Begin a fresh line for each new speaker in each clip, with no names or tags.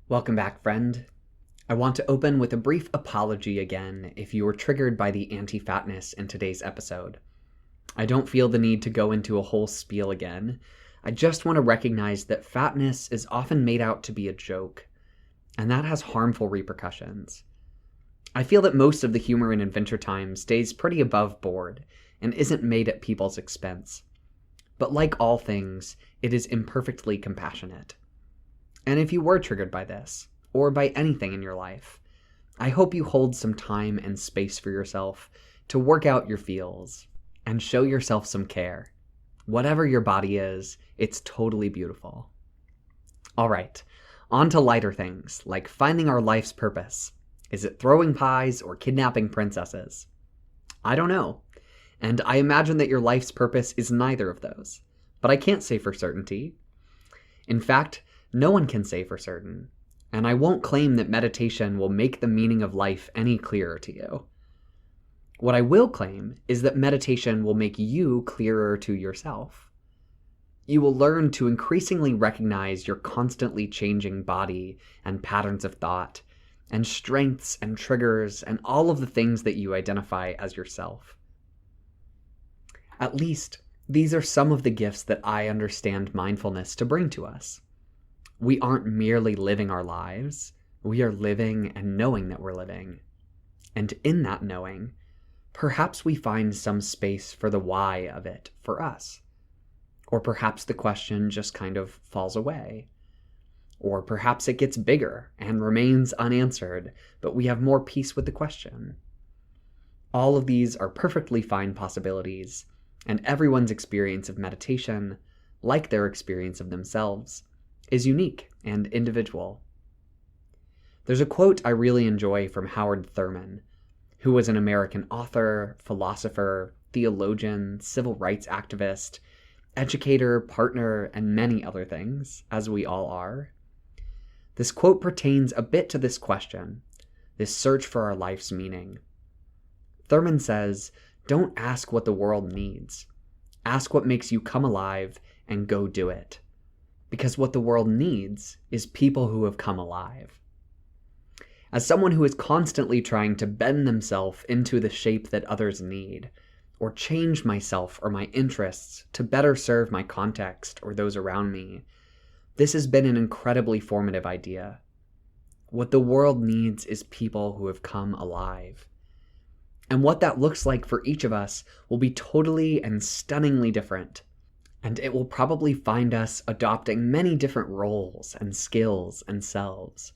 Welcome back, friend. I want to open with a brief apology again if you were triggered by the anti-fatness in today's episode. I don't feel the need to go into a whole spiel again. I just want to recognize that fatness is often made out to be a joke, and that has harmful repercussions. I feel that most of the humor in Adventure Time stays pretty above board and isn't made at people's expense. But like all things, it is imperfectly compassionate. And if you were triggered by this, or by anything in your life, I hope you hold some time and space for yourself to work out your feels and show yourself some care. Whatever your body is, it's totally beautiful. All right, on to lighter things, like finding our life's purpose. Is it throwing pies or kidnapping princesses? I don't know, and I imagine that your life's purpose is neither of those, but I can't say for certainty. In fact, no one can say for certain, and I won't claim that meditation will make the meaning of life any clearer to you. What I will claim is that meditation will make you clearer to yourself. You will learn to increasingly recognize your constantly changing body and patterns of thought, and strengths and triggers and all of the things that you identify as yourself. At least, these are some of the gifts that I understand mindfulness to bring to us. We aren't merely living our lives, we are living and knowing that we're living. And in that knowing, perhaps we find some space for the why of it for us. Or perhaps the question just kind of falls away. Or perhaps it gets bigger and remains unanswered, but we have more peace with the question. All of these are perfectly fine possibilities, and everyone's experience of meditation, like their experience of themselves, is unique and individual. There's a quote I really enjoy from Howard Thurman, who was an American author, philosopher, theologian, civil rights activist, educator, partner, and many other things, as we all are. This quote pertains a bit to this question, this search for our life's meaning. Thurman says, "Don't ask what the world needs. Ask what makes you come alive and go do it. Because what the world needs is people who have come alive." As someone who is constantly trying to bend themselves into the shape that others need, or change myself or my interests to better serve my context or those around me, this has been an incredibly formative idea. What the world needs is people who have come alive. And what that looks like for each of us will be totally and stunningly different. And it will probably find us adopting many different roles and skills and selves.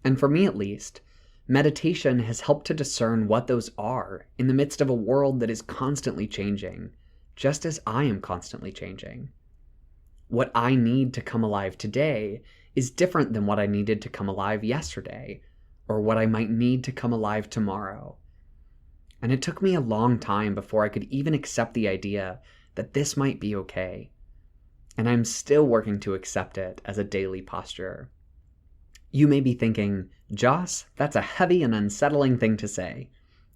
And for me at least, meditation has helped to discern what those are in the midst of a world that is constantly changing, just as I am constantly changing. What I need to come alive today is different than what I needed to come alive yesterday, or what I might need to come alive tomorrow. And it took me a long time before I could even accept the idea that this might be okay. And I'm still working to accept it as a daily posture. You may be thinking, "Joss, that's a heavy and unsettling thing to say.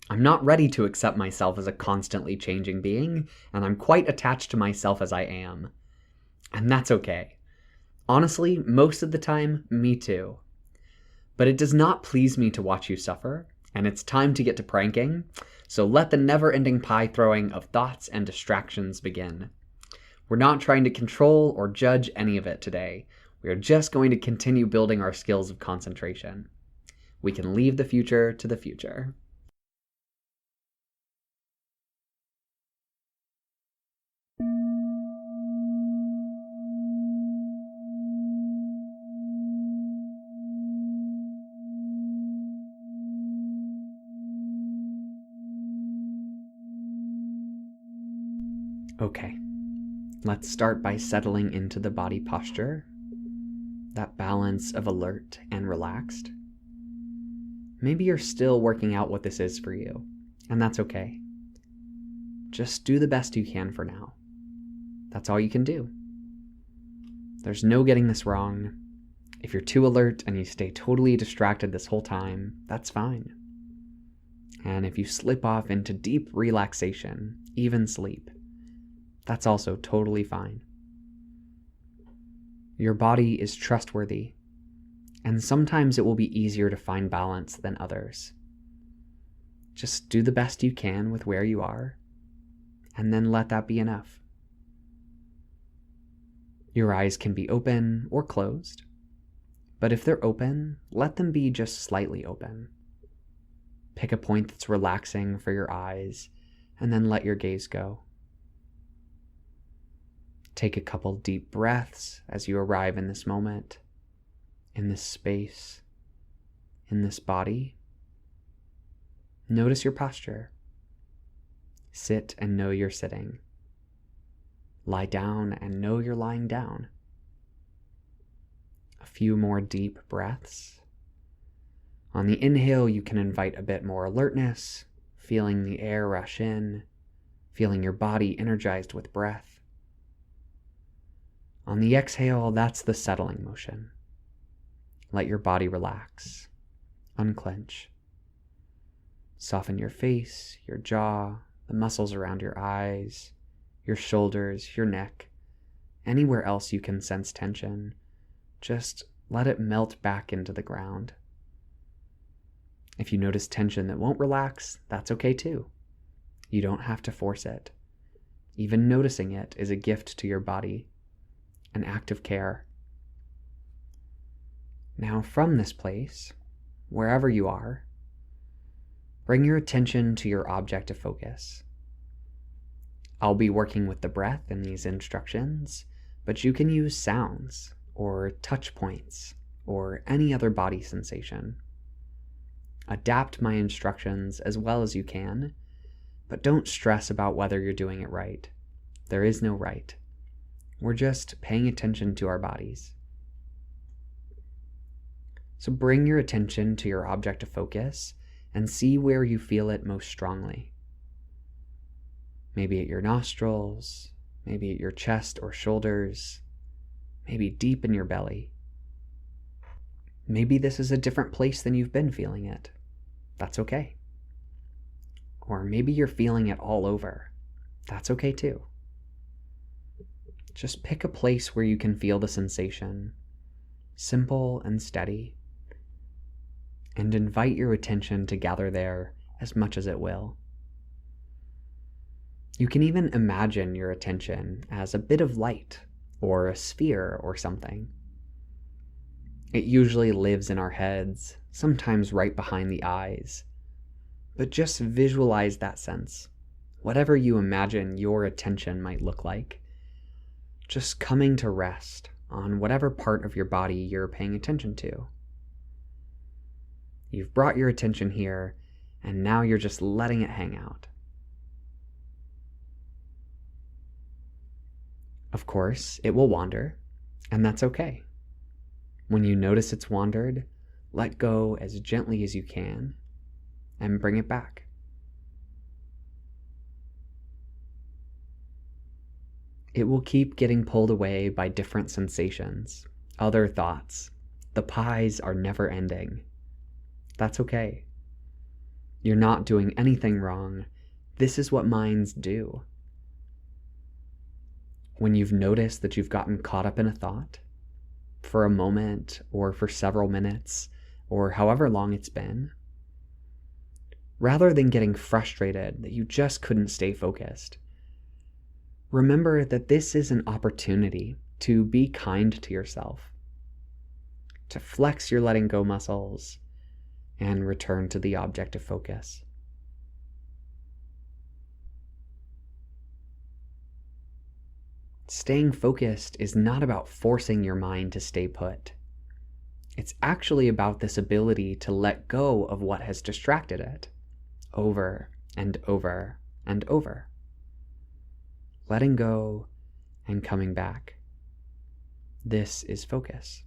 I'm not ready to accept myself as a constantly changing being, and I'm quite attached to myself as I am." And that's okay. Honestly, most of the time, me too. But it does not please me to watch you suffer, and it's time to get to pranking, so let the never-ending pie throwing of thoughts and distractions begin. We're not trying to control or judge any of it today. We are just going to continue building our skills of concentration. We can leave the future to the future. Okay, let's start by settling into the body posture, that balance of alert and relaxed. Maybe you're still working out what this is for you, and that's okay. Just do the best you can for now. That's all you can do. There's no getting this wrong. If you're too alert and you stay totally distracted this whole time, that's fine. And if you slip off into deep relaxation, even sleep, that's also totally fine. Your body is trustworthy, And sometimes it will be easier to find balance than others. Just do the best you can with where you are, and then let that be enough. Your eyes can be open or closed, but if they're open, let them be just slightly open. Pick a point that's relaxing for your eyes, and then let your gaze go. Take a couple deep breaths as you arrive in this moment, in this space, in this body. Notice your posture. Sit and know you're sitting. Lie down and know you're lying down. A few more deep breaths. On the inhale, you can invite a bit more alertness, feeling the air rush in, feeling your body energized with breath. On the exhale, that's the settling motion. Let your body relax, unclench. Soften your face, your jaw, the muscles around your eyes, your shoulders, your neck, anywhere else you can sense tension. Just let it melt back into the ground. If you notice tension that won't relax, that's okay too. You don't have to force it. Even noticing it is a gift to your body, an act of care. Now from this place, wherever you are, bring your attention to your object of focus. I'll be working with the breath in these instructions, but you can use sounds or touch points or any other body sensation. Adapt my instructions as well as you can, but don't stress about whether you're doing it right. There is no right. We're just paying attention to our bodies. So bring your attention to your object of focus and see where you feel it most strongly. Maybe at your nostrils, maybe at your chest or shoulders, maybe deep in your belly. Maybe this is a different place than you've been feeling it. That's okay. Or maybe you're feeling it all over. That's okay too. Just pick a place where you can feel the sensation, simple and steady, and invite your attention to gather there as much as it will. You can even imagine your attention as a bit of light or a sphere or something. It usually lives in our heads, sometimes right behind the eyes. But just visualize that sense, whatever you imagine your attention might look like, just coming to rest on whatever part of your body you're paying attention to. You've brought your attention here, and now you're just letting it hang out. Of course, it will wander, and that's okay. When you notice it's wandered, let go as gently as you can and bring it back. It will keep getting pulled away by different sensations, other thoughts. The pies are never ending. That's okay. You're not doing anything wrong. This is what minds do. When you've noticed that you've gotten caught up in a thought, for a moment or for several minutes, or however long it's been, rather than getting frustrated that you just couldn't stay focused, remember that this is an opportunity to be kind to yourself, to flex your letting go muscles and return to the object of focus. Staying focused is not about forcing your mind to stay put. It's actually about this ability to let go of what has distracted it, over and over and over. Letting go and coming back. This is focus.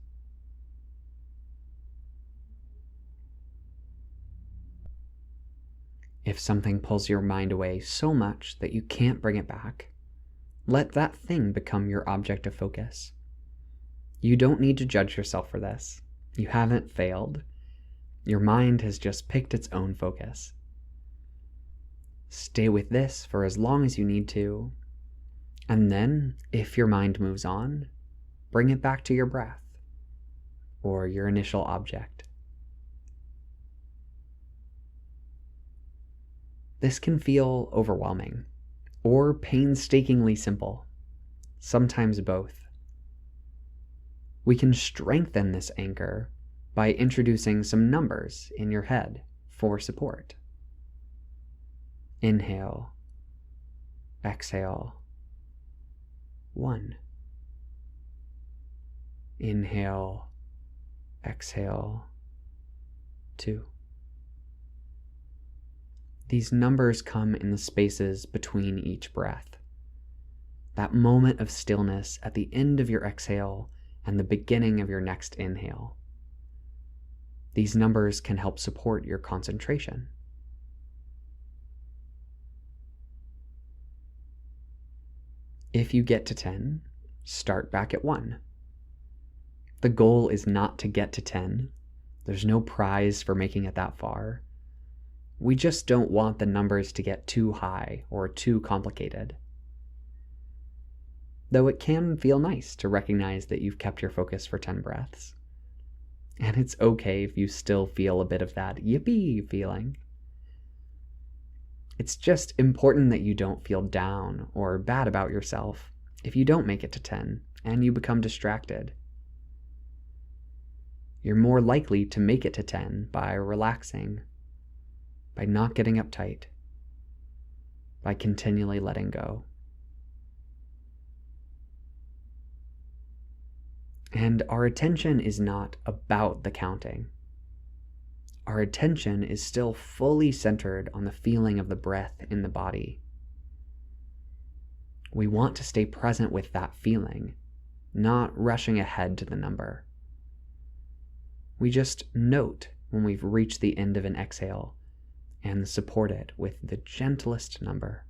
If something pulls your mind away so much that you can't bring it back, let that thing become your object of focus. You don't need to judge yourself for this. You haven't failed. Your mind has just picked its own focus. Stay with this for as long as you need to, and then, if your mind moves on, bring it back to your breath. or your initial object. This can feel overwhelming or painstakingly simple, sometimes both. We can strengthen this anchor by introducing some numbers in your head for support. Inhale, exhale, 1. Inhale, exhale, 2. These numbers come in the spaces between each breath. That moment of stillness at the end of your exhale and the beginning of your next inhale. These numbers can help support your concentration. If you get to 10, start back at 1. The goal is not to get to 10. There's no prize for making it that far. We just don't want the numbers to get too high or too complicated. Though it can feel nice to recognize that you've kept your focus for 10 breaths. And it's okay if you still feel a bit of that yippee feeling. It's just important that you don't feel down or bad about yourself if you don't make it to 10 and you become distracted. You're more likely to make it to 10 by relaxing, by not getting uptight, by continually letting go. And our attention is not about the counting. Our attention is still fully centered on the feeling of the breath in the body. We want to stay present with that feeling, not rushing ahead to the number. We just note when we've reached the end of an exhale and support it with the gentlest number.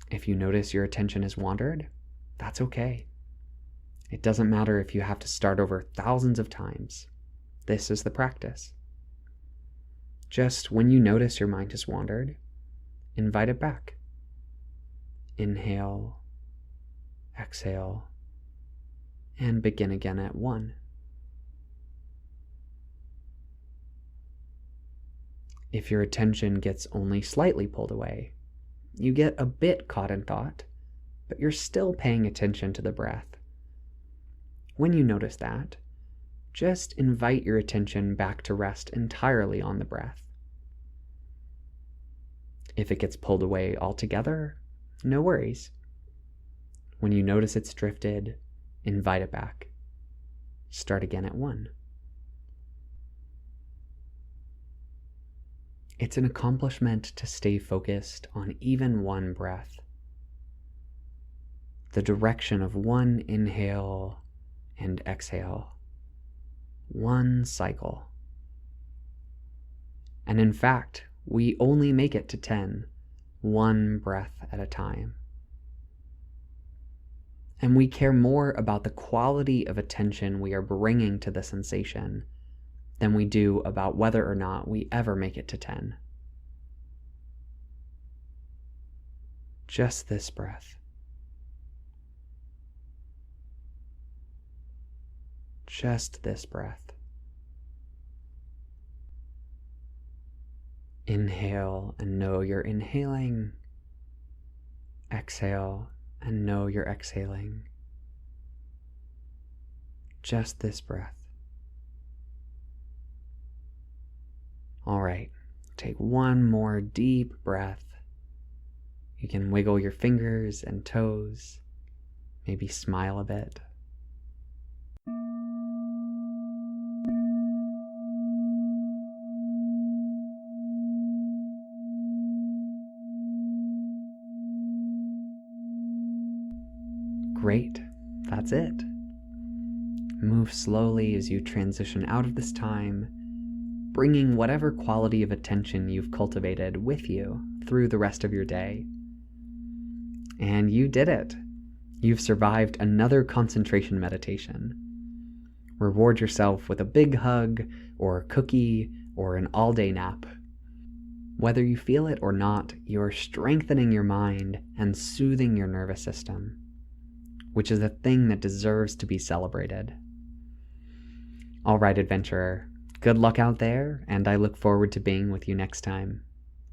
If you notice your attention has wandered, that's okay. It doesn't matter if you have to start over thousands of times. This is the practice. Just when you notice your mind has wandered, invite it back. Inhale, exhale, and begin again at 1. If your attention gets only slightly pulled away, you get a bit caught in thought, but you're still paying attention to the breath. When you notice that, just invite your attention back to rest entirely on the breath. If it gets pulled away altogether, no worries. When you notice it's drifted, invite it back. Start again at 1. It's an accomplishment to stay focused on even one breath. The direction of one inhale and exhale. One cycle. And in fact, we only make it to 10, one breath at a time. And we care more about the quality of attention we are bringing to the sensation than we do about whether or not we ever make it to 10. Just this breath. Just this breath. Inhale and know you're inhaling. Exhale and know you're exhaling. Just this breath. All right, take one more deep breath. You can wiggle your fingers and toes, maybe smile a bit. Great, that's it. Move slowly as you transition out of this time, bringing whatever quality of attention you've cultivated with you through the rest of your day. And you did it. You've survived another concentration meditation. Reward yourself with a big hug, or a cookie, or an all-day nap. Whether you feel it or not, you're strengthening your mind and soothing your nervous system. which is a thing that deserves to be celebrated. All right, adventurer, good luck out there, and I look forward to being with you next time.